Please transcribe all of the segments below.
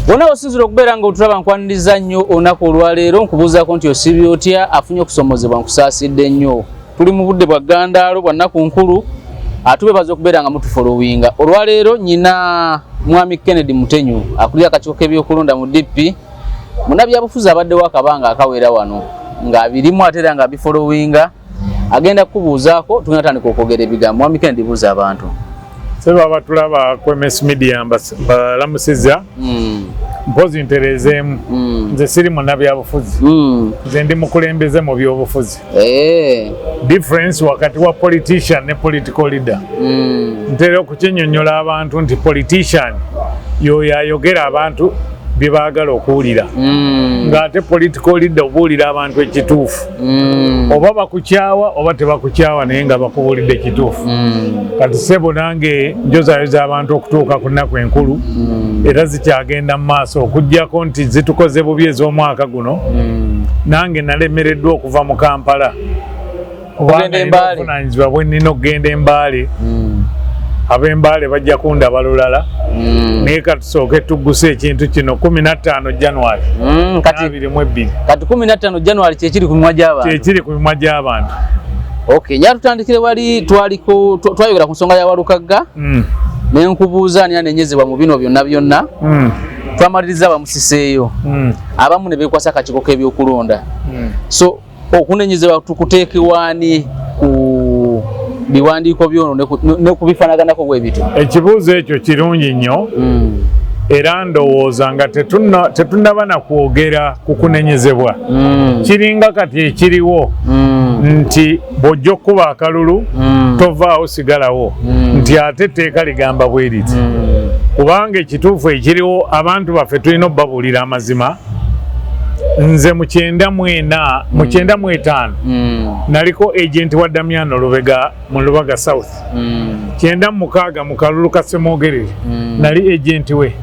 Wona osinzira okubeera nga otulaba nkwaniriza nnyo olunaku olwaleero nkubuuzaako nti osibye otya afunye okusomozebwa nkusaasidde nnyo. Tuli mu budde bwa ggandaalo bwa nnaku nkulu atubebaza okubeera nga mutufolowinga. Olwaleero nyina Mwami Kennedy Mutenyu akulira akakiiko k'ebyokulonda mu DP. Munnabyabufuzi abaddewo akabanga akawera wano ng'abirimu ate era nga bifolowinga. Agenda kukubuuzaako tugenda tandika okwogera ebigambo. Mwami Kennedy, buuza abantu. Seba batulaba ku MS Media balamusiza mpozi nterezeemu nze siri munnabyabufuzi nze ndi mukulembeze mu byobufuzi. Difference wakati wa politician ne political leader. Ntera okukinyonnyola abantu nti politician yoyo ayogera abantu bye baagala okuwulira ng'ate political leader obuulira abantu ekituufu oba bakukyawa oba tebakukyawa naye nga bakubuulidde ekituufu. Kati ssebo nange njozaayoza abantu okutuuka ku nnaku enkulu era zikyagenda mu maaso okuggyako nti zitukoze bubi ez'omwaka guno. Nange nalemereddwa okuva mu Kampala kubanga nina obuvunaanyizibwa bwe nnina okugenda e Mbale. Ab'Embale bajja kundaba lulala naye katusooke tugguse ekintu kino 15 January 2022. Kati 15 January kyekiri ku mimwa gy'abantu. Kyekiri ku mimwa gy'abantu. Okay, njala tutandikire wali twayogera ku nsonga ya Walukagga ne nkubuuza ani anenyezebwa mu bino byonna twamaliriza bamusiseeyo abamu ne beekwasa akakiiko k'ebyokulonda. So okunenyezebwa tukuteekewani ku biwandiiko byono ne kubifaanaganako bwe bityo. Ekibuuzo ekyo kirungi nnyo era ndowooza nga tetunnaba na kwogera ku kunenyezebwa. Kiringa kati ekiriwo nti bw'ojja okkuba akalulu tovaawo sigalawo nti ate etteeka ligamba bwe riti. Kubanga ekituufu ekiriwo abantu baffe tulina obbabuulira amazima. Nze mu 1995 naliko agent wa Damiano Lubega mu Lubaga South. 96 mu kalulu ka Semogerere nali agent we.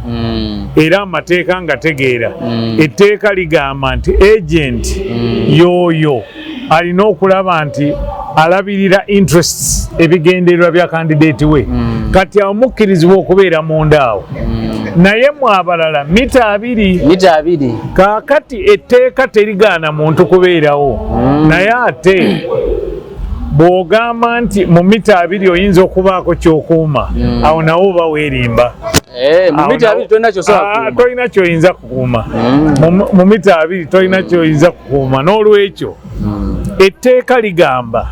Era amateeka nga tegeera etteeka ligamba nti agent yoyo alina okulaba nti alabirira interests ebigendererwa bya candidate we. Kati amukkirizibwa okubeera munda awo. Naye mu abalala mita 2 kaakati etteeka terigaana muntu kubeerawo. Naye ate bw'ogamba nti mu mita 2 oyinza okubaako kyokuuma awo nawo oba weerimba. Mu mita 2 tolina kyoyinza kukuuma. Mu mita 2 tolina kyoyinza kukuuma. N'olwekyo etteeka ligamba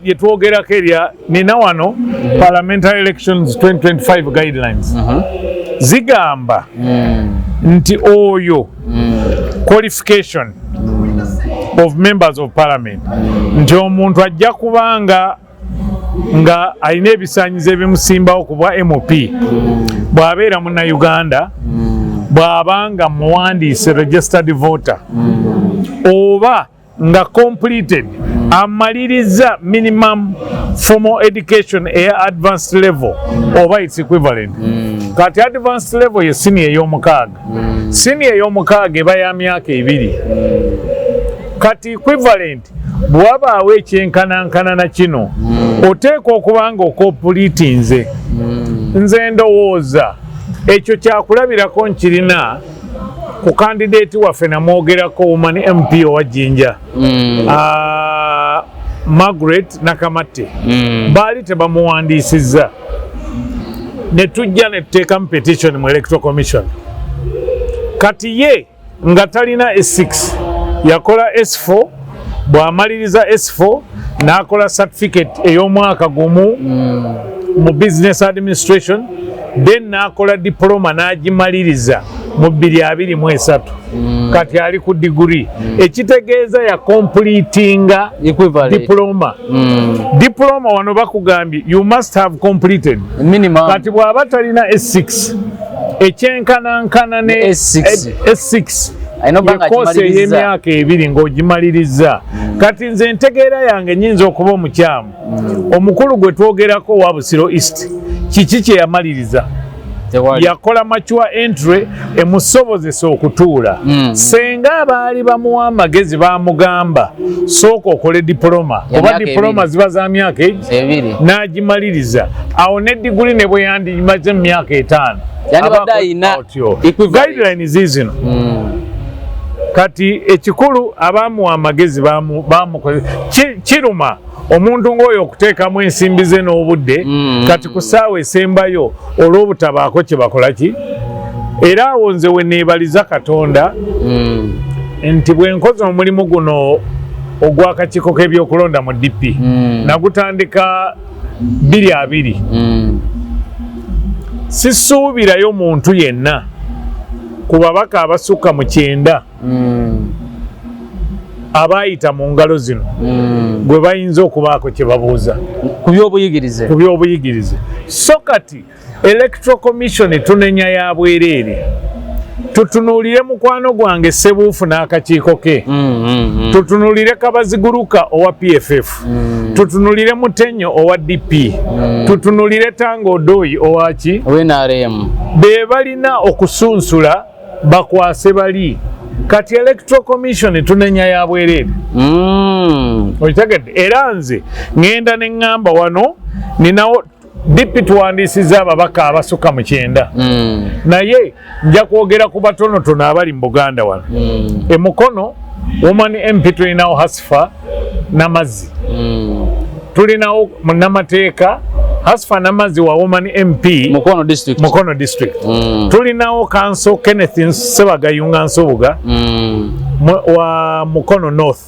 yetwogerako erya nina wano Parliamentary Elections 2025 Guidelines zigamba nti oyo qualification of members of parliament nti omuntu ajja kubanga nga alina ebisaanyizo ebimusimbawo ku bwa MOP bw'abeera Munnayuganda bw'abanga muwandiise registered voter oba nga completed amaliriza minimum formal education eya advanced level oba its equivalent. Kati advanced level ye senior ey'omukaaga. Senior ey'omukaaga eba ya myaka 2. Kati equivalent bw'abaawo ekyenkanankana na kino oteeka okuba nga okopuliitinze. Nze ndowooza ekyo kyakulabirako nkirina ku candidate waffe namwogerako Woman MP owa Jinja Margaret Nakamatte baali tebamuwandiisizza ne tujja ne tuteekamu petition mu Electoral Commission. Kati ye nga talina S6 yakola S4 bw'amaliriza S4 n'akola certificate ey'omwaka gumu mu business administration then n'akola diploma n'agimaliriza mu 2023 kati ali ku degree ekitegeeza ya completinga diploma. Diploma wano bakugambye you must have completed minimum. Kati bw'aba talina S6 ekyenkanankana ne S6 yekoose ey'emyaka 2 ng'ogimaliriza. Kati nze ntegeera yange nyinza okuba omukyamu omukulu gwe twogerako wa Busiro East kiki kye yamaliriza yakola mature entry emusobozesa okutuula senga abaali bamuwa amagezi bamugamba sooka okole diploma oba diploma ziba za myaka ebiri n'agimaliriza awo ne diguli ne bwe yandimaze mu myaka 5 guideline zizino kati ekikulu abamuwa amagezi bamukoze kiruma omuntu ng'oyo okuteekamu ensimbi ze n'obudde kati ku ssaawa esembayo olw'obutabaako kye bakola ki era awo nze we neebaliza Katonda nti bwe nkoze omulimu guno ogw'akakiiko k'ebyokulonda mu DP nagutandika 2020 sisuubirayo muntu yenna ku babaka abasukka mu 9 abayita mu ngalo zino gwe bayinza okubaako kye babuuza ku by'obuyigirize so kati electoral commission tunenya ya bwereere tutunuulire mukwano gwange Ssebuufu n'akakiiko ke tutunuulire Kabaziguruka owa PFF tutunuulire Mutenyo owa DP tutunuulire Tango Odoi owa ki NRM be balina okusunsula bakwase bali kati electoral commission tunenya ya bwereere okitegedde era nze ngenda ne ŋŋamba wano ninawo DP tuwandiisiza ababaka abasukka mu 9 naye nja kwogera ku batonotono abali mu Buganda wano emukono woman MP tulinawo Hasifa Namazzi tulinawo munnamateeka Hasifa Namazzi wa woman MP Mukono district tulinawo Council Kenneth Sebagayunga Nsubuga wa Mukono North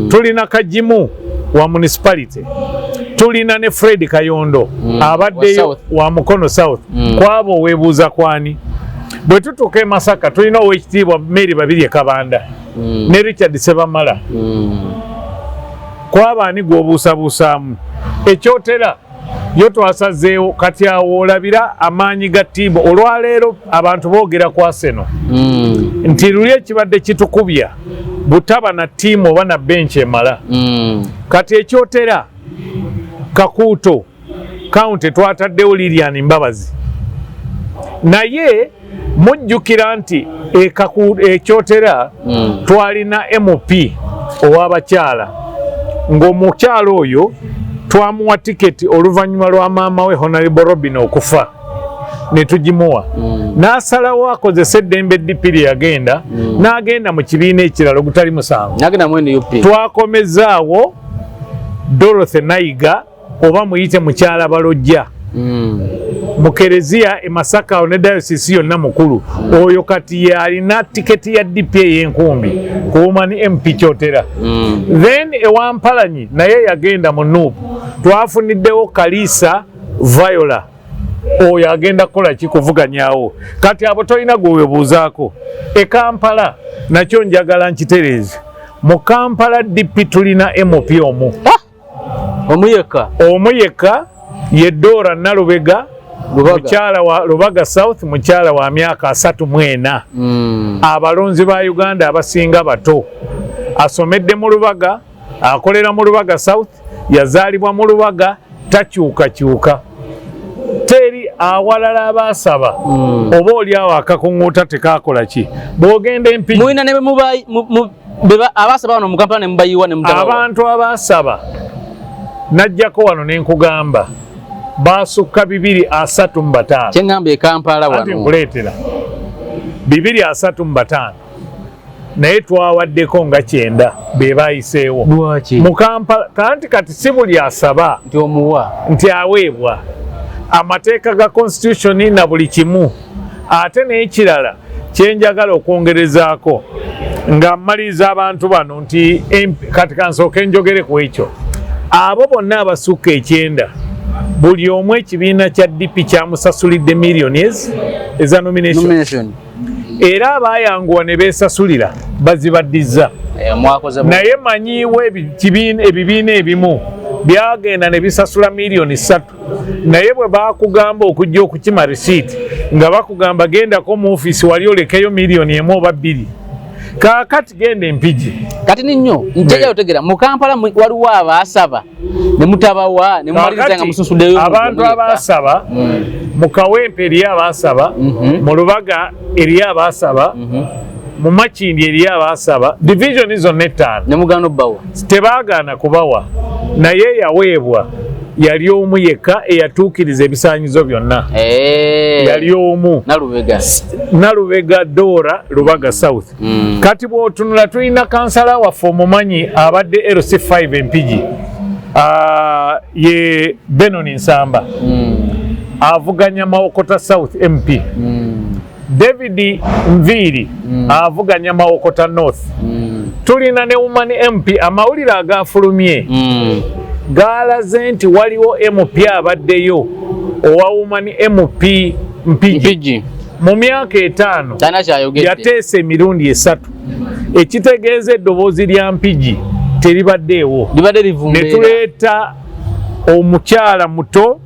tulina Kajimu wa municipality tulina ne Fred Kayondo abaddeyo wa Mukono South kwabo weebuuza kwani bwe tutuuka e Masaka tulina Oweekitiibwa Mary Babirye Kabanda ne Richard Sebamala kwabaani gw'obuusabuusaamu ekyotera yo twasazeewo kati awo olabira amaanyi ga ttiimu olwaleero abantu boogera ku Arsenal nti luli ekibadde kitukubya butaba na ttiimu oba na bench emala kati ekyotera Kakuuto county twataddewo Lilian Mbabazi naye mujjukira nti ekyotera twalina MP ow'abakyala ng'omukyala oyo twamuwa tiketi oluvannyuma lwa maama we Honorable Robin okufa ne tugimuwa n'asalawo akozesa eddembe DP lye yagenda n'agenda mu kibiina ekirala ogutali musanvu twakomezaawo Dorothy Nayiga oba muyite mukyala Balojja mu Kereziya e Masaka ne diocese yonna mukulu oyo kati yalina tiketi ya DP ey'enkumbi ku woman MP Kyotera then ewampalanyi naye yagenda mu Nuupu twafuniddewo Kalisa Viola oyo agenda kukola ki kuvuganyaawo kati abo tolina gwewebuuzaako e Kampala nakyo njagala nkitereeze mu Kampala DP tulina MP omu omuyeka ye Dora Nalubega mukyala wa Lubaga South mukyala wa myaka 34 abalonzi ba Uganda abasinga bato asomedde mu Lubaga akolera mu Lubaga South yazaalibwa mu Lubaga takyukakyuka teri awalala abaasaba oba oli awo akakunguuta tekakola ki bw'ogenda empiki mulina ne abaasaba wano mu Kampala ne mubayiwa ne mutabawa abantu abaasaba najjako wano ne nkugamba baasukka 235 kyengamba e Kampala wano ati nkuleetera 235 naye twawaddeko nga 9 be baayiseewo mu Kampala kanti kati si buli asaba nti omuwa nti aweebwa amateeka ga constitution na buli kimu ate n'ekirala kyenjagala okwongerezaako nga mmaliriza abantu bano nti kati kansooke njogere ku ekyo abo bonna abasukka 9 buli omu ekibiina kya DP kyamusasulidde millions eza nomination era abayanguwa ne beesasulira bazibaddiza naye manyiiwo ebibiina ebimu byagenda ne bisasula milioni 3 naye bwe bakugamba okujja okukima receipt nga bakugamba gendako mu ofiisi wali olekeyo milioni 1 oba 2 kaakati genda empigi kati ninyo njaja otegera mu Kampala waliwo abaasaba ne mutabawa ne mumaliriza nga mususuddeyo abantu abaasaba mu Kawempe eriyo abaasaba, mu Lubaga eriyo abaasaba, mu Makindi eriyo abaasaba, division zonna 5 ne mugano bawa tebaagaana kubawa, naye yaweebwa yali omu yekka eyatuukiriza ebisaanyizo byonna. Yali omu Nalubega Dora Lubaga South. Kati bw'otunula tulina kansala waffe omumanyi abadde LC5 Mpigi ye Benoni Nsamba avuganya Mawokota South MP. David Nviri avuganya Mawokota North. Tulina ne Woman MP amawulire agafulumye gaalaze nti waliwo MP abaddeyo owa Woman MP Mpigi mu myaka 5 yateese emirundi 3 ekitegeeza eddoboozi lya Mpigi teribaddeewo ne tuleeta omukyala muto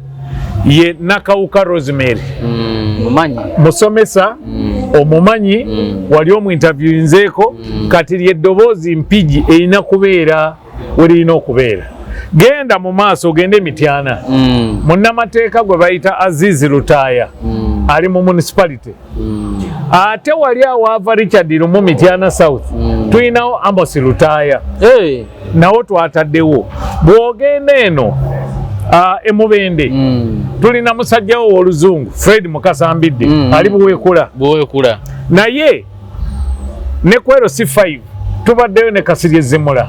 ye Nakawuka Rosemary musomesa omumanyi wali omu interview nzeeko kati lyeddoboozi Mpigi erina kubeera werina okubeera. Genda mu maaso ogende Mityana munnamateeka gwe bayita Aziz Lutaaya ali mu municipality ate wali awaava Richard Lumu Mityana South tulinawo Amos Lutaaya nawo twataddewo. Bw'ogenda eno Emubende tulina musajjawo w'oluzungu Fred Mukasambidde ali Buweekula naye ne kwero C5 tubaddeyo ne Kasirye Zimula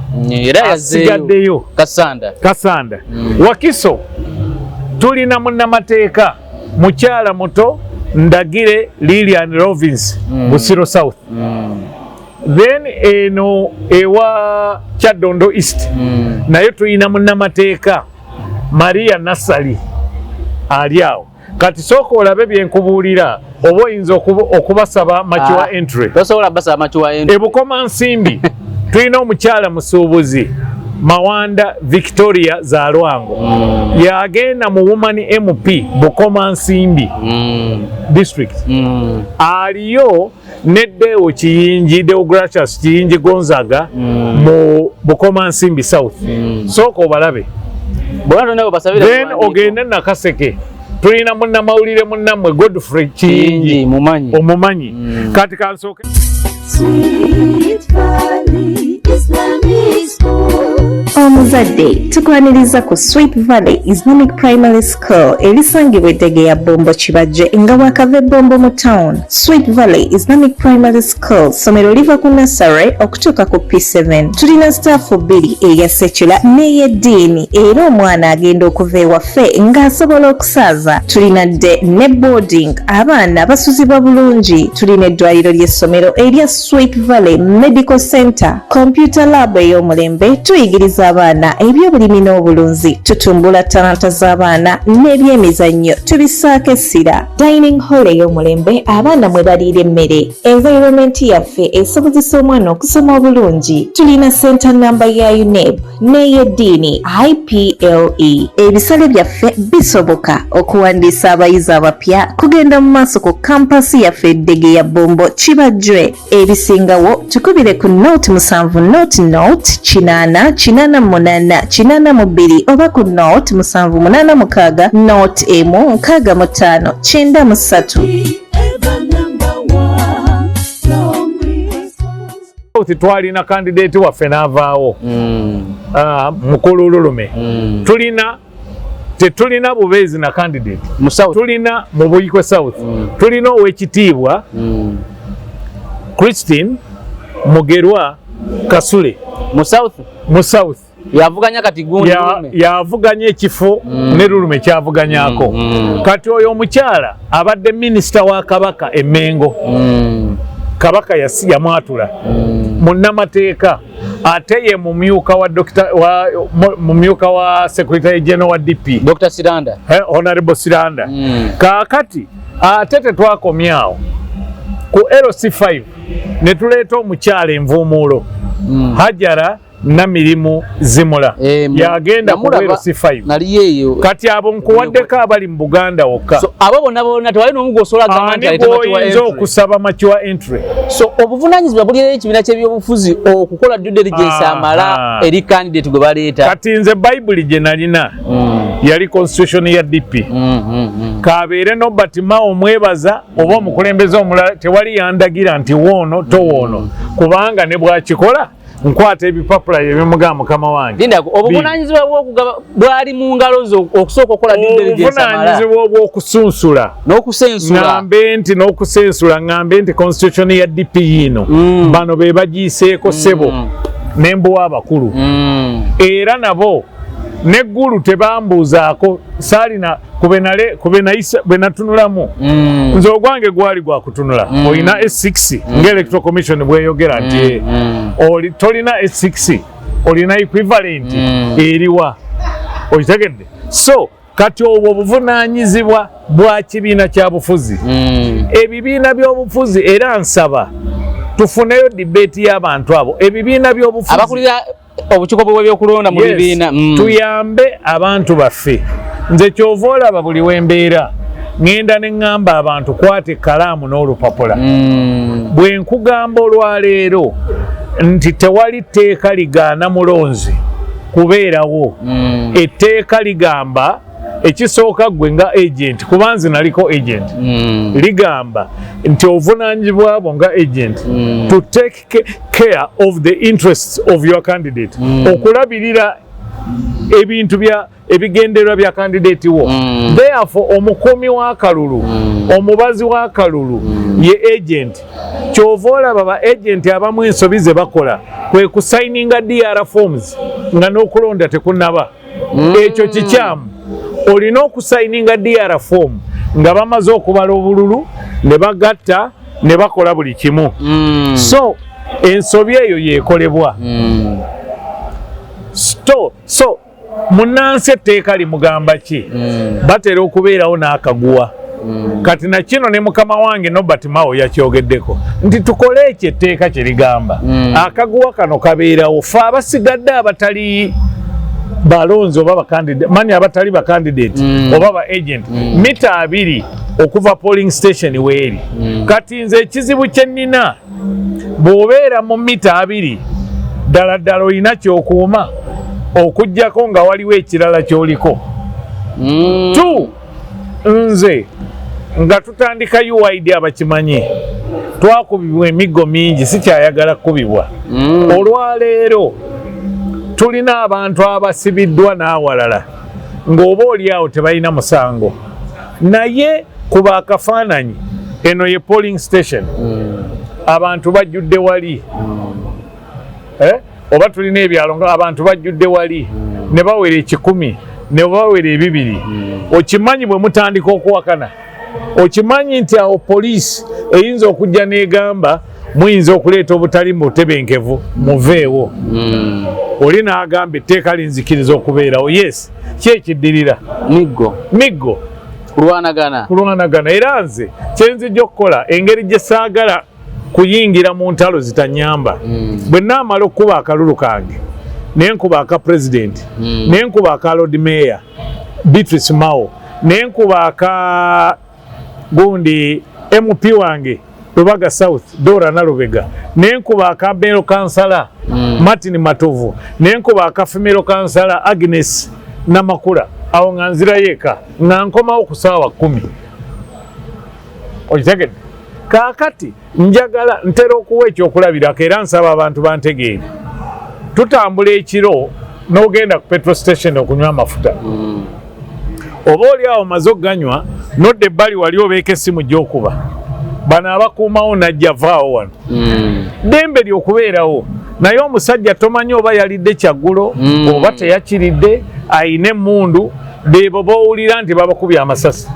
asigaddeyo Kasanda Wakiso tulina munnamateeka mukyala muto Ndagire Lilian Rovins Busiro South. Then eno ewa Kyadondo East nayo tulina munnamateeka Maria Nassali ali awo. Kati sooka olabe byenkubuulira oba oyinza okubasaba Makiwa entry. Ebukoma Nsimbi tulina omukyala musuubuzi Mawanda Victoria Zalwango yagenda mu Woman MP Bukoma Nsimbi district aliyo Neddewo Kiyingi Deogratius Kiyingi Gonzaga mu Bukoma Nsimbi South. Sooka obalabe then ogende Nakaseke tulina munnamawulire munnammwe Godfrey Kiyingi omumanyi kati kansooke Omuzadde tukwaniriza ku Sweet Valley Islamic Primary School erisangibwa Eddegeya Bombo Kibajje nga wakava Bombo mu town. Sweet Valley Islamic Primary School somero liva ku nursery okutuuka ku P7. Tulina staffu 2 eya secular n'ey'eddiini era omwana agenda okuva ewaffe ng'asobola okusaaza. Tulina dde ne boarding abaana basuzibwa bulungi. Tulina eddwaliro ly'essomero erya Sweet Valley Medical Center, computer lab ey'omulembe, tuyigiriza abaana ebyobulimi n'obulunzi, tutumbula talanta z'abaana n'ebyemizannyo tubisaako essira. Dining hall ey'omulembe abaana mwe baliira emmere. Environment yaffe esobozesa omwana okusoma obulungi. Tulina center namba ya UNEB n'ey'eddiini IPLE. Ebisale byaffe bisoboka okuwandiisa abayizi abapya kugenda mu maaso ku kampasi yaffe Eddegeya Bombo Kibajje. Ebisingawo tukubire ku note 7 note 8882 oba ku note 786 note 16593. Twalina candidate waffe n'avaawo Mukululume. Tetulina Bubeezi na candidate tulina mu Buyikwe South tulina ow'ekitiibwa Christine Mugerwa Kasule mu South yavuganya kati gundi yavuganya ekifo ne Lulume kyavuganyako. Kati oyo omukyala abadde minisita wa Kabaka Emmengo Kabaka yamwatula munnamateeka ate ye mumyuka wa Secretary General wa DP Dr. Siranda Honorable Siranda. Kaakati ate tetwakomyawo ku LC5 ne tuleeta omukyala envuumuulo Hajara Namirimu Zimula yagenda ku C5 nali yeyo kati abo nkuwaddeko abali mu Buganda wokka so abo bonna tewali n'omu osobola gamba nti aleta mature okusaba mature entry so obuvunanyizibwa buli ekibiina ky'ebyobufuzi okukola due diligence amala eri candidate gwe baleeta kati nze Bible gye nalina yali constitution ya DP kabeere Nobert Mao omwebaza oba omukulembeze omulala tewali yandagira nti woono towoono kubanga ne bwakikola nkwata ebipapula eby'omugamba mukama wange lindako obuvunanyizibwa bw'okugaba bwali mu ngalo zo okusooka okukola due diligence amala obuvunanyizibwa obw'okusunsula n'okusensula ngambe nti constitution ya DP yino bano be bagiiseeko ssebo n'embuwa abakulu era nabo neggulu tebambuuzaako saalina kube natunulamu nze ogwange gwali gwa kutunula olina S6 ng'electoral commission bweyogera nti tolina S6 olina equivalent eriwa okitegedde so kati obwo obuvunaanyizibwa bwa kibiina kya bufuzi ebibiina by'obufuzi era nsaba tufuneyo debate y'abantu abo ebibiina by'obufuzi abakulira obukiiko bw'ebyokulonda mu bibiina tuyambe abantu baffe nze kyova olaba buli wembeera ŋŋenda ne ŋŋamba abantu kwata ekkalaamu n'olupapula bwe nkugamba olwaleero nti tewali tteeka ligaana mulonzi kubeerawo etteeka ligamba ekisooka gwe nga agent kuba nze naliko agent ligamba nti obuvunaanyizibwa bwo nga agent to take care of the interests of your candidate okulabirira ebintu ebigendererwa bya candidate wo therefore omukuumi w'akalulu omubazi w'akalulu ye agent kyova olaba ba agent abamu ensobi ze bakola kwe kusayininga DR forms nga n'okulonda tekunnaba ekyo kikyamu olina okusayininga DR form nga bamaze okubala obululu ne bagatta ne bakola buli kimu so ensobi eyo yeekolebwa so munnansi etteeka limugamba ki batera okubeerawo n'akaguwa kati na kino ne mukama wange Nobert Mao yakyogeddeko nti tukole ekyo etteeka kye ligamba akaguwa kano kabeerawo fe abasigadde abatali balonzi oba mani abatali ba candidate oba ba agent mita 2 okuva polling station weeri kati nze ekizibu kye nnina bw'obeera mu mita 2 ddala olina kyokuuma okuggyako nga waliwo ekirala kyoliko nze nga tutandika UID abakimanyi twakubibwa emiggo mingi sikyayagala kukubibwa olwaleero tulina abantu abasibiddwa n'awalala ng'oba oli awo tebalina musango naye kuba akafaananyi eno ye polling station abantu bajjudde wali oba tulina ebyalo nga abantu bajjudde wali ne bawera 1,000 ne bawera 200 okimanyi bwe mutandika okuwakana okimanyi nti awo poliisi eyinza okujja n'egamba muyinza okuleeta obutali mu butebenkevu muveewo oli n'agamba etteeka linzikiriza okubeerawo yes kyekiddirira miggo kulwanagana era nze kyenzijja okukola engeri gye saagala kuyingira mu ntalo zitanyamba bwe naamala okukuba akalulu kange nenkuba aka president nenkuba aka lord mayor Beatrice Mao nenkuba aka gundi MP wange Lubaga South Dora Nalubega nenkuba aka Belo Kansala Martin Matovu nenkuba aka female kansala Agnes Namakula awo nganzira yeka nankomawo ku ssaawa 10 okitegedde kaakati njagala ntera okuwa ekyokulabirako era nsaba abantu bantegeere tutambula ekiro n'ogenda ku petrol station okunywa amafuta oba oli awo maze okuganywa nodda ebbali wali obeeka essimu gy'okuba bano abakuumawo najja vaawo wano ddembe ly'okubeerawo naye omusajja tomanyi oba yalidde kyaggulo oba teyakiridde ayina emmundu beebo b'owulira nti babakubye amasasi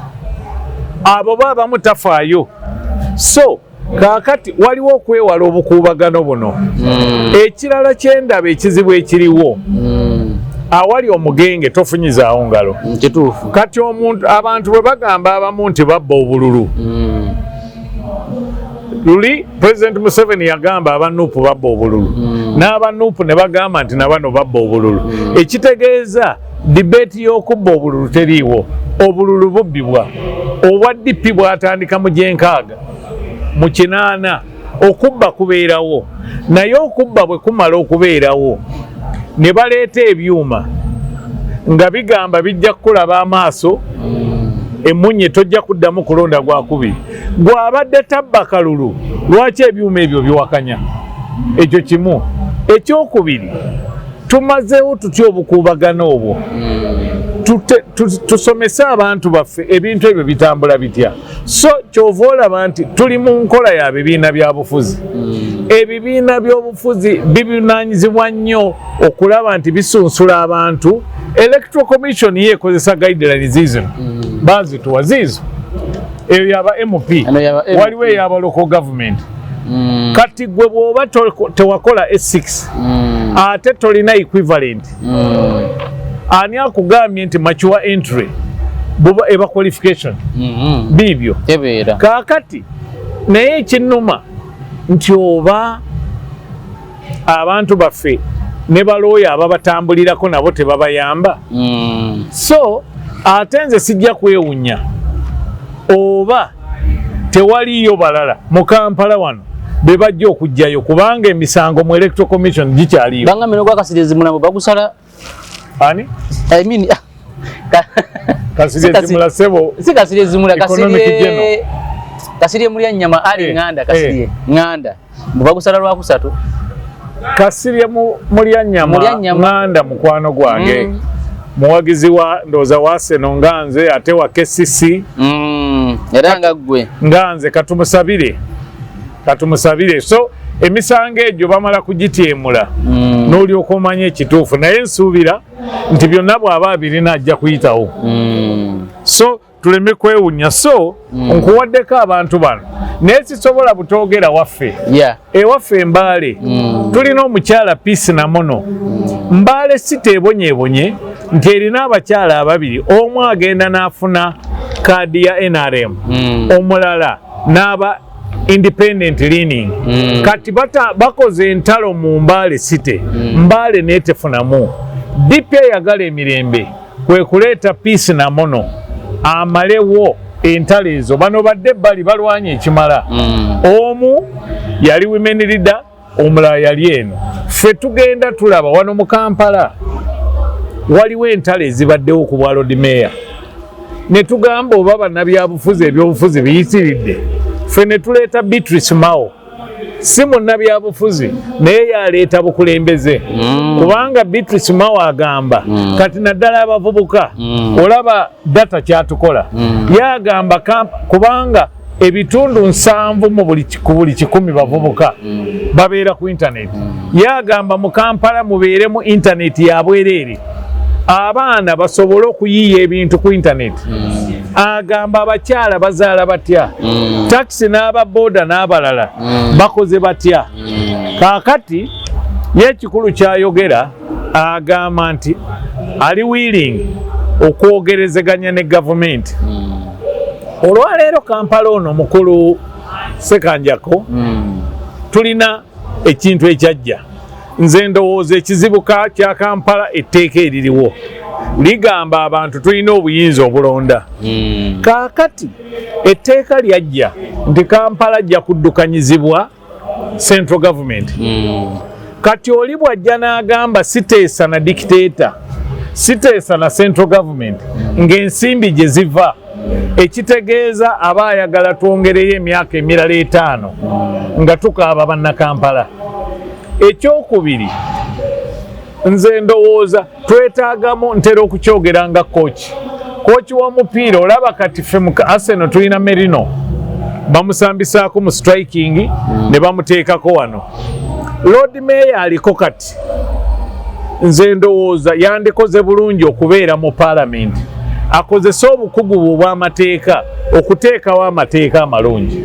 abo baabamu tafaayo so kaakati waliwo okwewala obukuubagano buno ekirala kyendaba ekizibu ekiriwo awali omugenge tofunyizaawo ngalo kati omuntu abantu bwe bagamba abamu nti babba obululu luli President Museveni yagamba abanupu babba obululu n'abanupu ne bagamba nti nabano babba obululu ekitegeeza debate y'okubba obululu teriiwo obululu bubbibwa obwa DP bw'atandika mu gyenkaaga mu kinaana okubba kubeerawo naye okubba bwe kumala okubeerawo ne baleeta ebyuma nga bigamba bijja kukulaba amaaso emunye tojja kuddamu kulonda gwakubiri gw'abadde tabba kalulu lwaki ebyuma ebyo biwakanya ekyo kimu ekyokubiri tumazeewo tutya obukuubagano obwo tusomese abantu baffe ebintu ebyo bitambula bitya so kyova olaba nti tuli mu nkola ya bibiina bya bufuzi ebibiina by'obufuzi bivunaanyizibwa nnyo okulaba nti bisunsula abantu electoral commission yeekozesa guidelines zino bazituwa ziizo eyo yaba MP waliwo eyaba local government kati gwe bw'oba tewakola S6 ate tolina equivalent ani akugambye nti mature entry buba eba qualification bibyo kaakati naye ekinnuma nti oba abantu baffe ne balooya ababatambulirako nabo tebabayamba so ate nze sijja kwewunya oba tewaliyo balala mu Kampala wano be bajja okujjayo kubanga emisango mu electoral commission gikyaliyo banga mino gwa Kasirye Mulambo bagusala ani I mean Kasirye Mulambo sebo si Kasirye Mulambo Kasirye mulya nyama ali nganda Kasirye nganda bagusala lwa kusatu Kasirye mulya nyama nganda mukwano gwange muwagizi wa ndoza wase nonganze ate wa KCC era nga gwe nganze katumusabire so emisango egyo bamala kugityemula n'oli okumanya ekituufu naye nsuubira nti byonna bw'aba abirina ajja kuyitawo so tuleme kwewunya so nkuwaddeko abantu bano naye sisobola butoogera waffe ewaffe Embaale tulina omukyala Peace Namono Mbaale siteebonyeebonye nti erina abakyala ababiri omu agenda n'afuna kaadi ya NRM omulala n'aba independent leaning kati bakoze entalo mu Mbaale City Mbaale netefunamu DP yagala emirembe kwe kuleeta Peace Namono amalewo entalo ezo bano badde bali balwanye ekimala omu yali women leader omulala yali eno ffe tugenda tulaba wano mu Kampala waliwo entalo ezibaddewo ku bwa Lord Mayor ne tugamba oba bannabyabufuzi ebyobufuzi biyitiridde ffe ne tuleeta Beatrice Mao si munnabyabufuzi naye yaleeta bukulembeze kubanga Beatrice Mao agamba kati naddala abavubuka olaba data kyatukola yagamba kubanga ebitundu 7 ku buli 10 bavubuka babeera ku internet yagamba mu Kampala mubeere mu internet ya bwereere abaana basobole okuyiiya ebintu ku internet agamba abakyala bazaala batya taxi n'ababoda n'abalala bakoze batya kaakati y'ekikulu kyayogera agamba nti ali willing okwogerezeganya ne gavumenti olwaleero Kampala ono mukulu Sekanjako tulina ekintu ekyajja nze ndowooza ekizibu kya Kampala etteeka eririwo ligamba abantu tulina obuyinza obulonda kaakati etteeka lyajja nti Kampala ajja kuddukanyizibwa central government kati oli bwajja n'agamba siteesa na dictator siteesa na central government ng'ensimbi gye ziva ekitegeeza aba ayagala twongereyo emyaka emirala 5 nga tukaaba bannakampala ekyokubiri nze ndowooza twetaagamu ntera okukyogera nga kooki w'omupiira olaba kati ffe mu Arsenal tulina Merino bamusambisaako mu striking ne bamuteekako wano Lord Mayor aliko kati nze ndowooza yandikoze bulungi okubeera mu Parliament akozesa obukugu bw'amateeka okuteekawo amateeka amalungi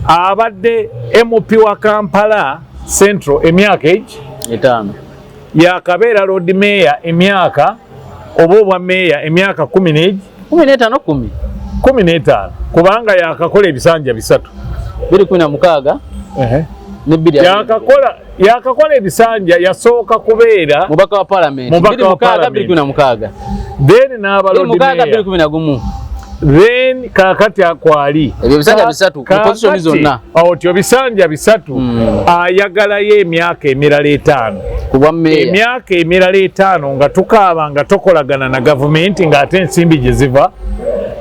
abadde MP wa Kampala Central emyaka 5 yakabeera Lord Mayor emyaka oba obwa Mayor emyaka 15 kubanga yakakola ebisanja 3 2016 ne bbiri yakakola ebisanja yasooka kubeera mubaka wa parliament 2016 then n'abalodi meya 2011 then kakati akwali ebyo bisanja bisatu mu position zonna otyo bisanja bisatu ayagalayo emyaka emirala 5 kubwa meya emyaka emirala 5 nga tukaaba nga tokolagana na gavumenti ng'ate ensimbi gye ziva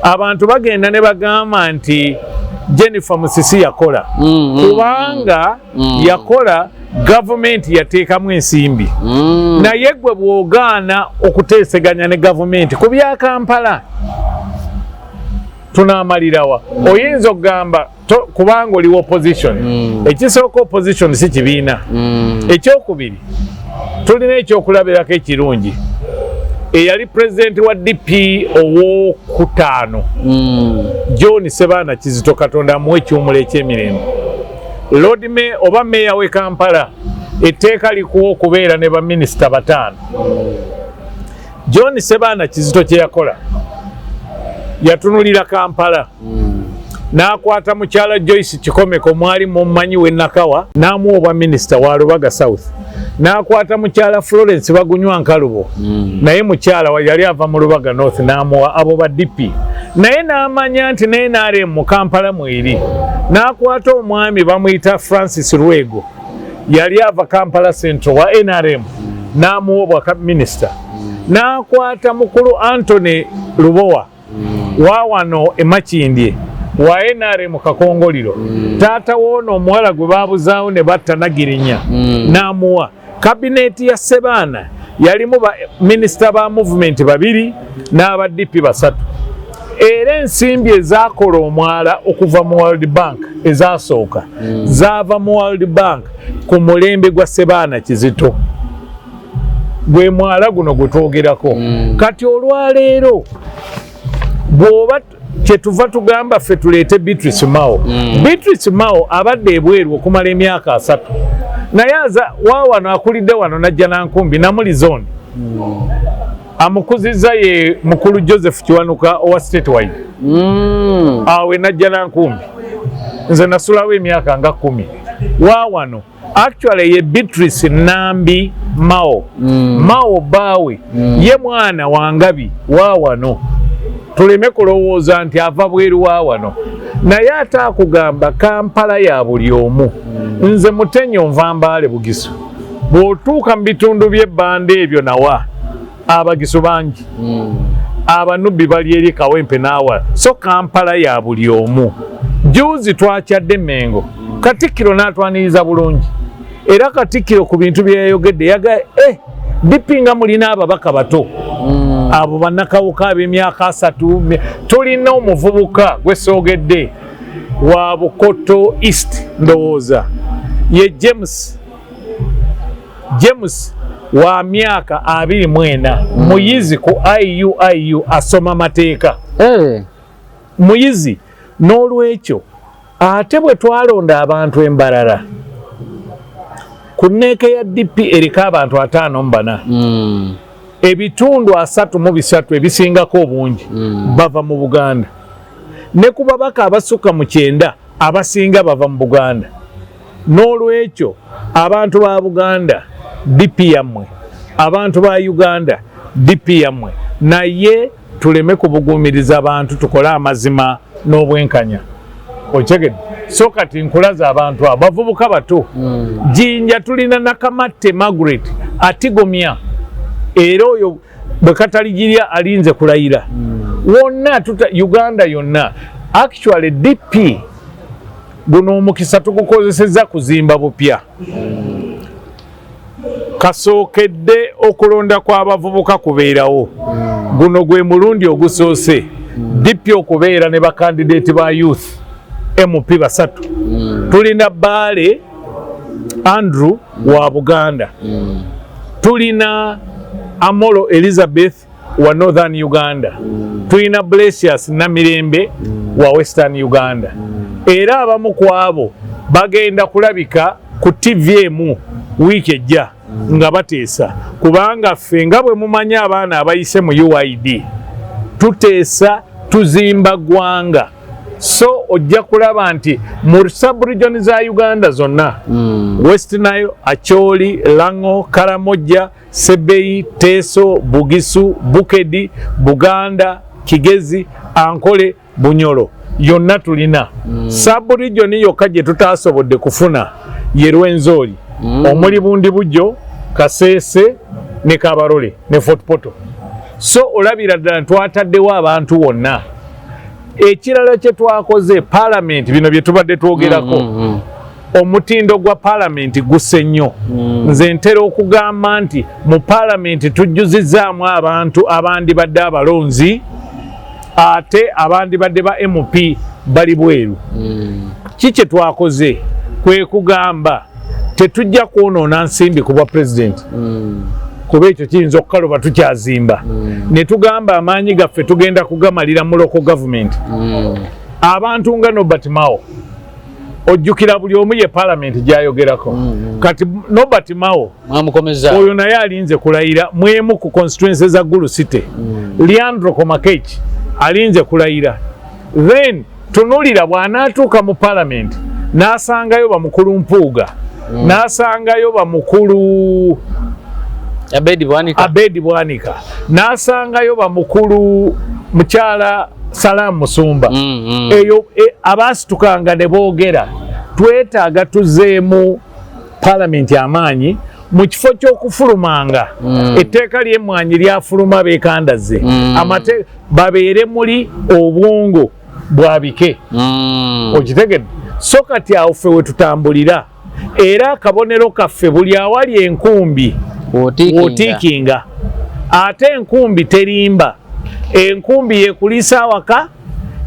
abantu bagenda ne bagamba nti Jennifer Musisi yakola kubanga yakola gavumenti yateekamu ensimbi naye gwe bw'ogaana okuteeseganya ne gavumenti ku bya Kampala tunaamalirawa oyinza okugamba kubanga oliwo opposition ekisooka opposition si kibiina ekyokubiri tulina ekyokulabirako ekirungi eyali pulezidenti wa DP owokutaano John Sebaana Kizito Katonda amuwe ekiwumulo ekyemirembe Lord Mayor oba meya w'e Kampala etteeka likuwa okubeera ne baminisita 5 John Sebaana Kizito kye yakola yatunulira Kampala n'akwata mukyala Joyce Kikomeko mwali mumanyi w'e Nakawa n'amuwa obwa minisita wa Lubaga South n'akwata mukyala Florence Bagunywa Nkalubo naye mukyala yali ava mu Lubaga North n'amuwa abo ba DP naye n'amanya nti naye NRM mu Kampala mweri n'akwata omwami bamuyita Francis Lwego yali ava Kampala Central wa NRM n'amuwa obwa minisita n'akwata mukulu Anthony Lubowa wa wano e Makindye wa NRM Kakongoliro taata woono omuwala gwe baabuzaawo ne batta Nagirinya n'amuwa kabineti ya Sebaana yalimu ba minisita ba movement 2 n'aba DP 3 era ensimbi ezaakola omwala okuva mu World Bank ezasooka zaava mu World Bank ku mulembe gwa Sebaana Kizito gwe mwala guno gutwogerako kati olwaleero bw'oba kyetuva tugamba ffe tuleete Beatrice Mao Beatrice Mao abadde ebweru okumala emyaka 3 naye waawano akulidde wano najja Nankumbi namuli zone amukuzizza ye mukulu Joseph Kiwanuka owa State Wide awe najja Nankumbi nze nasulawo emyaka nga 10 waawano actually ye Beatrice Nambi Mao Mao bawe ye mwana wa Ngabi waawano tuleme kulowooza nti ava bweru wa wano naye ate akugamba Kampala ya buli omu nze Mutenyo nva Mbaale Bugisu bw'otuuka mu bitundu by'ebbanda ebyo nawa abagisu bangi abanubbi bali eri Kawempe n'awa so Kampala ya buli omu juzi twakyadde Mengo Katikkiro n'atwaniriza bulungi era Katikkiro ku bintu bye yayogedde yaga DP nga mulina ababaka bato abo bannakawuka ab'emyaka 3 tulina omuvubuka gwe soogedde wa Bukoto East ndowooza ye James wa myaka 24 muyizi ku IUIU asoma mateeka muyizi n'olwekyo ate bwe twalonda abantu embalala ku nneeka ya DP eriko abantu 54 ebitundu 33 ebisingako obungi bava mu Buganda ne ku babaka abasukka mu 9 abasinga bava mu Buganda n'olwekyo abantu ba Buganda DP yammwe abantu ba Uganda DP yammwe naye tuleme kubuguumiriza abantu tukole amazima n'obwenkanya okyegedde so kati nkulaza abantu abavubuka bato Jinja tulina Nakamatte Margaret atigomya era oyo bwe kataligirya alinze kulayira wonna Uganda yonna actually DP guno omukisa tugukozesezza kuzimba bupya kasookedde okulonda kw'abavubuka kubeerawo guno gwe mulundi ogusoose DP okubeera ne bakandidate ba youth MP 3 tulina Baale Andrew wa Buganda tulina Amolo Elizabeth wa Northern Uganda tulina Blesius Namirembe wa Western Uganda era abamu ku abo bagenda kulabika ku TVM wiiki ejja nga bateesa kubanga ffe nga bwe mumanya abaana abayise mu UID tuteesa tuzimba ggwanga so ojja kulaba nti mu sub-region za Uganda zonna West Nile, Acholi, Lango, Karamoja, Sebeyi, Teso, Bugisu, Bukedi, Buganda, Kigezi, Ankole, Bunyoro yonna tulina sub-region yokka gye tutaasobodde kufuna ye Rwenzori omuli Bundi Bujjo, Kasese ne Kabarole ne Fort Portal. So olabira ddala twataddewo abantu wonna. Ekirala kye twakoze parliament bino bye tubadde twogerako omutindo gwa parliament gusse nnyo. Nze ntera okugamba nti mu parliament tujjuzizaamu abantu abandi badde abalonzi ate abandi badde ba MP bali bweru. Kiki twakoze kwe kugamba tetujja kwonoona nsimbi ku bwa president kuba ekyo kiyinza okukaloba tukyazimba ne tugamba amaanyi gaffe tugenda kugamalira mu local government. Abantu nga Nobert Mao ojjukira buli omu ye parliament gyayogerako kati Nobert Mao oyo naye alinze kulayira mwemu ku constituency za Gulu City. Leandro Komakech alinze kulayira. Then tunulira bw'anaatuuka mu parliament n'asangayo bamukulu Mpuuga n'asangayo bamukulu Abedi Bwanika n'asangayo bamukulu mukyala Salamu Musumba. Eyo abasitukanga ne boogera twetaaga tuzeemu parliament amaanyi mu kifo ky'okufulumanga etteeka ly'emmwanyi lyafuluma beekandaze amate babeere muli obwongo bwabike okitegedde. So kati awo ffe we tutambulira era akabonero kaffe buli awali enkumbi otiikinga ate enkumbi terimba. Enkumbi yekulisa awaka,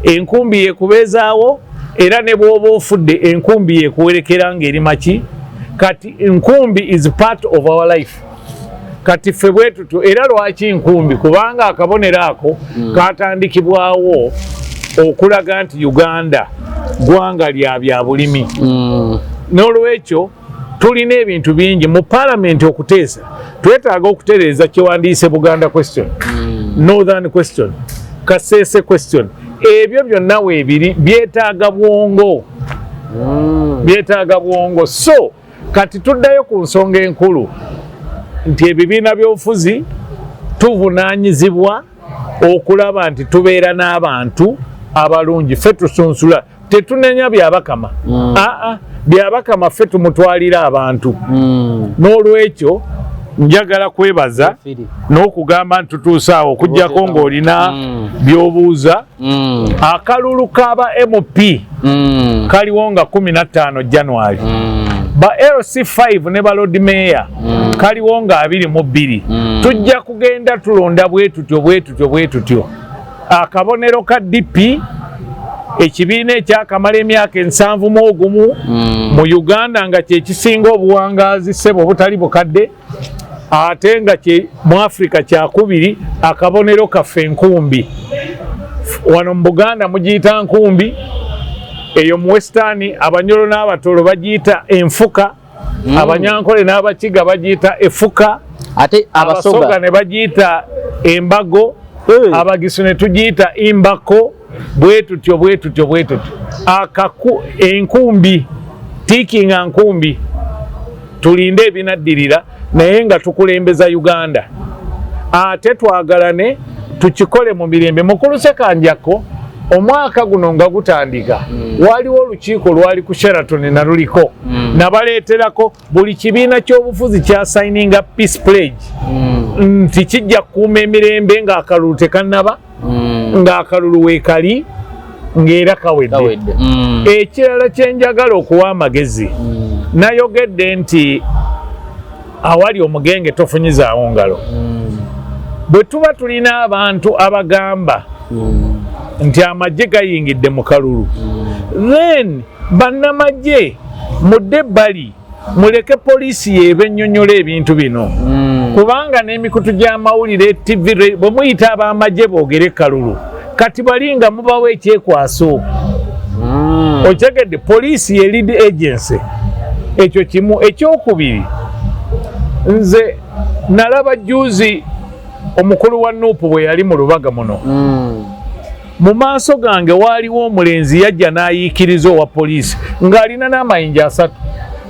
enkumbi yekubeezaawo era ne bw'oba ofudde enkumbi yekuwerekera ng'eri maki. Kati enkumbi is part of our life. Kati ffe bwe tutyo era lwaki enkumbi kubanga akabonero ako katandikibwawo okulaga nti Uganda ggwanga lya bya bulimi. N'olwekyo tulina ebintu bingi mu parliament okuteesa. Twetaaga okutereeza kyewandiise Buganda question, Northern question, Kasese question. Ebyo byonna weebiri byetaaga bwongo. Byetaaga bwongo. So kati tuddayo ku nsonga enkulu nti ebibiina by'obufuzi tuvunaanyizibwa okulaba nti tubeera n'abantu abalungi. Ffe tusunsula tetunenya byabakama. Byabakama ffe tumutwalira abantu. N'olwekyo njagala kwebaza n'okugamba nti tutuusaawo okuggyako ng'olina by'obuuza. Akalulu k'aba MP kaliwo nga 15 January. Ba LC5 ne ba Lord Mayor kaliwo nga 22. Tujja kugenda tulonda bwetutyo. Akabonero ka DP ekibiina ekyakamala emyaka 71 mu Uganda nga kye kisinga obuwangaazi ssebo obutali bukadde ate nga mu Africa kyakubiri. Akabonero kaffe enkumbi wano mu Buganda mugiyita nkumbi, eyo mu Western Abanyoro n'Abatolo bagiyita enfuka, Abanyankole n'Abakiga bagiyita efuka, ate Abasoga ne bagiyita embago, Abagisu ne tugiyita imbako. Bwetutyo. Enkumbi tiikinga nkumbi tulinde ebinaddirira naye nga tukulembeza Uganda. Ate twagalane tukikole mu mirembe. Mukulu Sekanjako omwaka guno nga gutandika waliwo olukiiko lwali ku Sheraton na luliko nabaleeterako buli kibiina ky'obufuzi kya signinga peace pledge nti kijja kukuuma emirembe ng'akalulu tekannaba ng'akalulu weekali ng'era kawedde. Ekirala kye njagala okuwa amagezi nayogedde nti awali omugenge tofunyizaawo ngalo. Bwe tuba tulina abantu abagamba nti amagye gayingidde mu kalulu, then bannamagye mudde ebbali muleke poliisi yeebennyonnyola ebintu bino kubanga n'emikutu gy'amawulire TV bwe muyita ab'amagye boogere kalulu kati bali nga mubawo ekyekwaso. Okitegedde poliisi ye lead agency. Ekyo kimu. Ekyokubiri nze nalaba juzi omukulu wa Nuupu bwe yali mu lubaga muno mu maaso gange waaliwo omulenzi yajja n'ayiikiriza owa poliisi ng'alina n'amayinja 3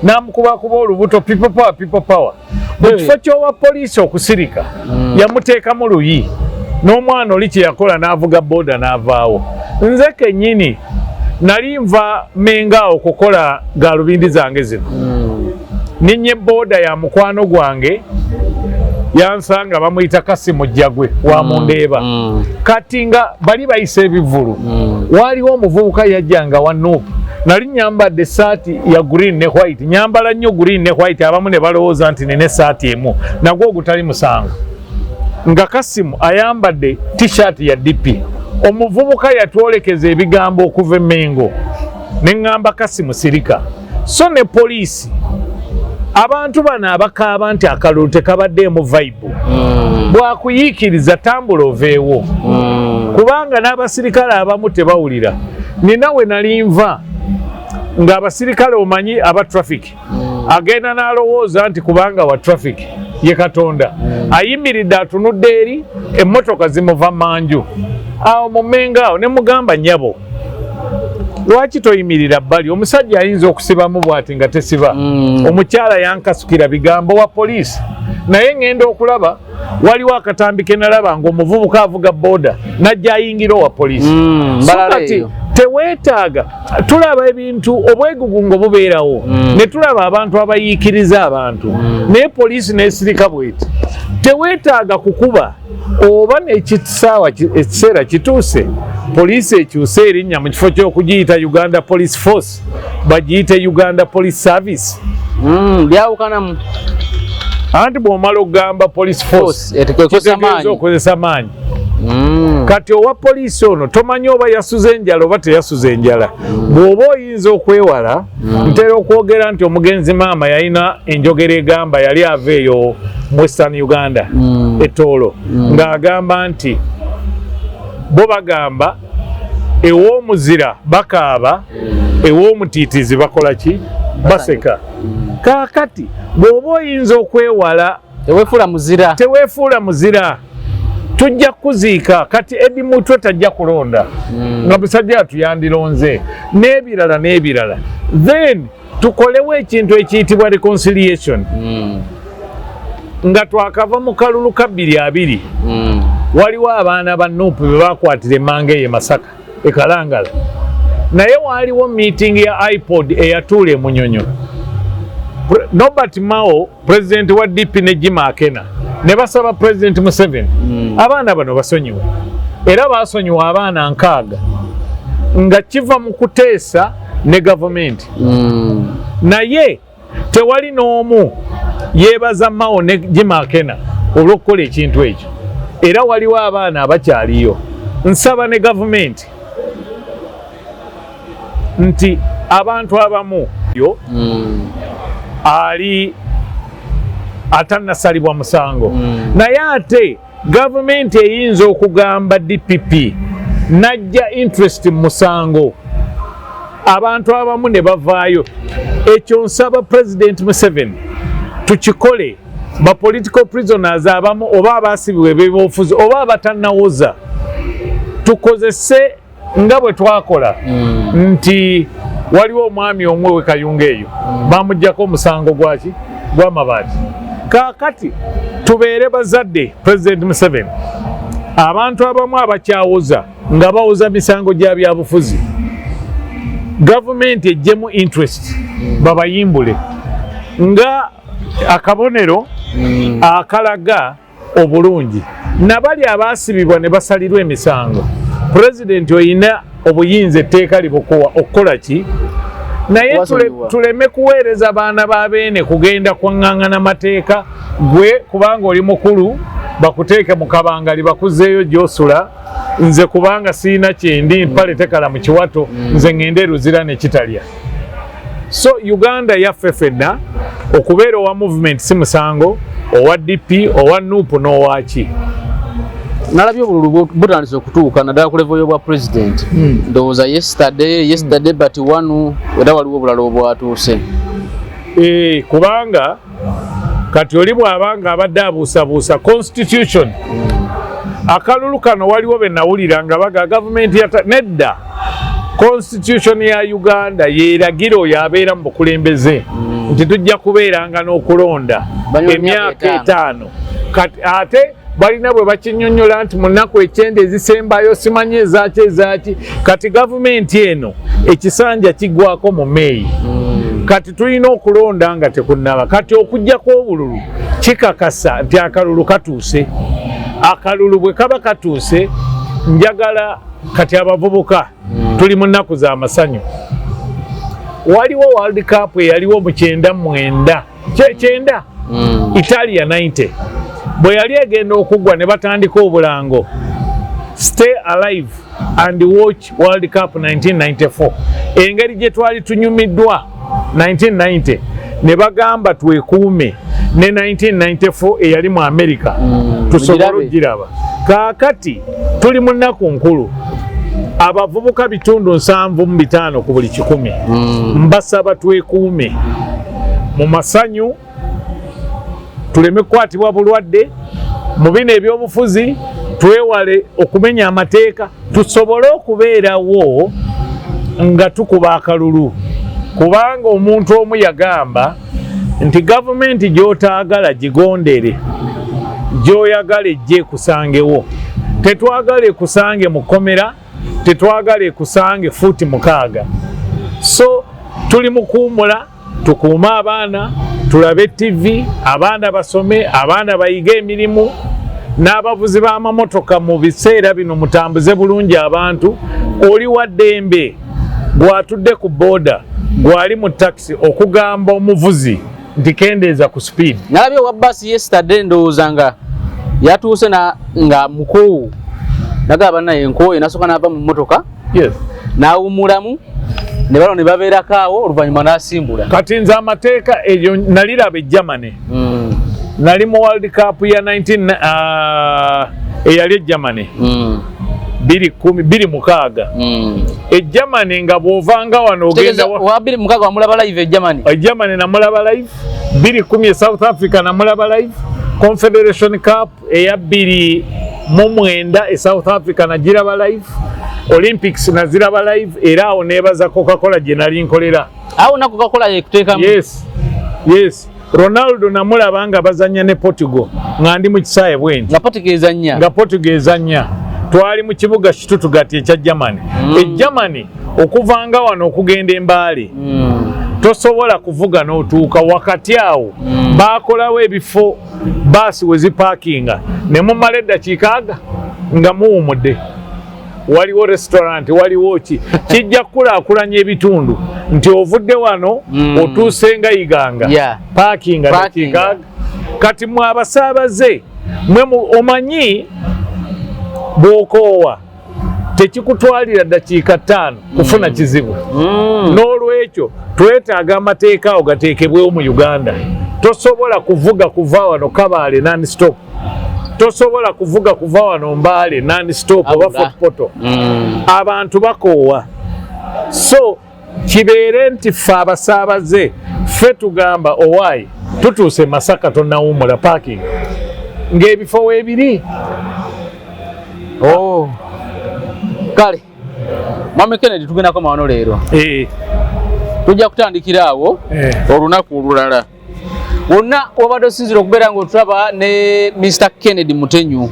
n'amukubakuba olubuto people power mu kifo ky'owa poliisi okusirika yamuteekamu luyi n'omwana oli kye yakola n'avuga booda n'avaawo. Nze kennyini nali nva Menga okukola gaalubindi zange zino ninye booda ya mukwano gwange yansanga bamuyita Kasimu Jagwe wa Mundeeba kati nga bali bayise ebivulu waaliwo omuvubuka yajjanga wa Nuupu nali nyambadde essaati ya green ne white nyambala nnyo green ne white abamu ne balowooza nti nina essaati emu nagwo ogutali musango nga Kasimu ayambadde t-shirt ya DP. Omuvubuka yatwolekeza ebigambo okuva e Mengo ne ŋŋamba Kasimu sirika so ne poliisi abantu bano abakaaba nti akalulu tekabaddeemu vibe bwakuyiikiriza tambula oveewo kubanga n'abasirikale abamu tebawulira. Nina we nali nva ng'abasirikale omanyi aba traffic agenda n'alowooza nti kubanga wa traffic ye Katonda ayimiridde atunudde eri emmotoka zimuva manju awo mu Mengo awo ne mugamba nnyabo lwaki toyimirira bbali omusajja ayinza okusibamu bw'ati nga tesiba omukyala yankasukira bigambo wa poliisi naye ngenda okulaba waliwo akatambi ke nalaba ng'omuvubuka avuga booda najja ayingira owa poliisi so kati teweetaaga tulaba ebintu obwegugungo bubeerawo ne tulaba abantu abayiikiriza abantu naye poliisi n'esirika bweti teweetaaga kukuba oba ekiseera kituuse poliisi ekyuse erinnya mu kifo ky'okugiyita Uganda Police Force bagiyite Uganda Police Service byawukanamu anti bw'omala okugamba Police Force kitegeeza okozesa maanyi kati owa poliisi ono tomanyi oba yasuze enjala oba teyasuze enjala bw'oba oyinza okwewala ntera okwogera nti omugenzi maama yalina enjogera egamba yali ava eyo mu Western Uganda etoolo ng'agamba nti bo bagamba ew'omuzira bakaaba ew'omutiitiizi bakola ki baseka kaakati bw'oba oyinza okwewala teweefuula muzira tujja kuziika kati Eddie Mutwe tajja kulonda nga musajja tuyandironze n'ebirala then tukolewo ekintu ekiyitibwa reconciliation nga twakava mu kalulu ka 2 waliwo abaana ba Nuupu be bakwatira emmanga eyo Masaka e Kalangala naye waaliwo meeting ya iPod eyatuula e Munyonyo Norbert Mao president wa DP ne Jim Akena ne basaba President Museveni abaana bano basonyiwe era basonyiwa abaana 6 nga kiva mu kuteesa ne gavumenti naye tewali n'omu yeebaza Mao ne Jim Akena olw'okukola ekintu ekyo era waliwo abaana abakyaliyo. Nsaba ne gavumenti nti abantu abamu yo ali atannasalibwa musango naye ate gavumenti eyinza okugamba DPP najja interest mu musango abantu abamu ne bavaayo. Ekyo nsaba President Museveni tukikole ba political prisoners abamu oba abaasibibwa ebyobufuzi oba abatannawoza tukozese nga bwe twakola nti waliwo omwami omwe we Kayunga eyo bamuggyako omusango gwaki gw'amabaati. Kaakati tubeere bazadde President Museveni abantu abamu abakyawoza nga bawoza misango gya byabufuzi gavumenti ejjemu interest babayimbule nga akabonero akalaga obulungi nabali abaasibibwa ne basalirwa emisango. President oyina obuyinza etteeka libukuwa okukola ki naye tuleme kuweereza baana babeene kugenda kwaŋŋaŋŋana mateeka gwe kubanga oli mukulu bakuteeke mu kabangali bakuzeeyo gy'osula nze kubanga siina kyendi mpale tekala mu kiwato nze ŋŋende ruzira ne kitalya. So Uganda yaffe ffenna okubeera owa movement si musango owa DP owa Nuupu n'owaki. Nalabye obululu butandise okutuuka naddala ku level y'obwa president ndowooza yesterday but one era waliwo obulala obwatuuse kubanga kati oli bw'abanga abadde abuusabuusa constitution akalulu kano waliwo be nawulira nga baga gavumenti nedda constitution ya Uganda yeeragira oyo abeera mu bukulembeze nti tujja kubeeranga n'okulonda emyaka 5 kati ate balina bwe bakinyonnyola nti mu nnaku ekyenda ezisembayo simanyi ezaki kati gavumenti eno ekisanja kigwako mu Meeyi kati tulina okulonda nga tekunnaba kati okujjako obululu kikakasa nti akalulu katuuse akalulu bwe kaba katuuse njagala kati abavubuka tuli mu nnaku za masanyu waliwo World Cup eyaliwo mu 99 Italia 90 bwe yali egenda okuggwa ne batandika obulango stay alive and watch World Cup 1994 engeri gye twali tunyumiddwa 1990 ne bagamba twekuume ne 1994 eyali mu America tusobola ogiraba kaakati tuli mu nnaku nkulu abavubuka bitundu 75 ku buli 100 mbasaba twekuume mu masanyu tuleme kukwatibwa bulwadde mu bino ebyobufuzi twewale okumenya amateeka tusobole okubeerawo nga tukuba akalulu kubanga omuntu omu yagamba nti gavumenti gy'otaagala gigondere gy'oyagala ejje kusangewo tetwagala ekusange mu kkomera tetwagala ekusange fuuti 6 so tuli mukuumula tukuume abaana tulabe TV abaana basome abaana bayiga emirimu n'abavuzi b'amamotoka mu biseera bino mutambuze bulungi abantu oli wa ddembe gwatudde ku boda gwali mu taxi okugamba omuvuzi nti kendeeza ku speed nalabye wa basi yesterday ndowooza nga yatuuse nga mukoowu nagaba naye enkoowu enasooka n'ava mu motoka n'awumulamu ne bano ne babeerako awo oluvannyuma n'asimbula kati nze amateeka eyo naliraba e Germany nali mu World Cup ya 19 eyali e Germany 2016 e Germany nga bw'ovanga wano ogenda wa 2016 wamulaba live e Germany namulaba live 2010 South Africa namulaba live Confederation Cup eya 2009 e South Africa nagiraba live Olympics naziraba live era awo nebaza Coca-Cola gye nali nkolera awo na Coca-Cola yekuteekamu yes Ronaldo namulaba nga bazanya ne Portugal nga ndi mu kisaawe bwenti nga Portugal ezanya twali mu kibuga Stuttgart ekya Germany e Germany okuvanga wano okugenda embaale tosobola kuvuga n'otuuka wakati awo bakolawo ebifo baasi we zipaakinga ne mumala eddakiika nga muwumudde waliwo restaurant waliwo ki kijja kulaakulanya ebitundu nti ovudde wano otuuse nga Iganga paakinga dakiika kati mwe abasaabaze mwe omanyi bw'okoowa tekikutwalira dakiika 5 kufuna kizibu n'olwekyo twetaaga amateeka awo gateekebwewo mu Uganda tosobola kuvuga kuva wano Kabaale non-stop tosobola kuvuga kuva wano Mbaale non-stop oba Footpoto abantu bakoowa so kibeere nti ffe abasaabaze ffe tugamba owaayi tutuuse Masaka tonnawummula parking ng'ebifo weebiri kale Mami Kennedy tugenda koma wano leero tujja kutandikira awo olunaku olulala wonna wabadde osinzira okubeera ng'otulaba ne Mr. Kennedy Mutenyu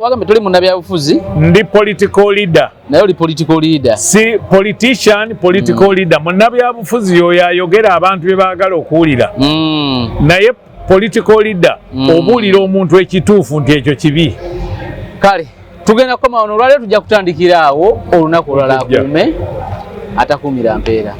wagambe tuli munnabyabufuzi ndi political leader naye oli political leader si politician political leader munnabyabufuzi yoyo ayogera abantu bye baagala okuwulira naye political leader obuulira omuntu ekituufu nti ekyo kibi kale tugenda kukoma wano olwaleero tujja kutandikira awo olunaku olulala akuume atakuumira mpeera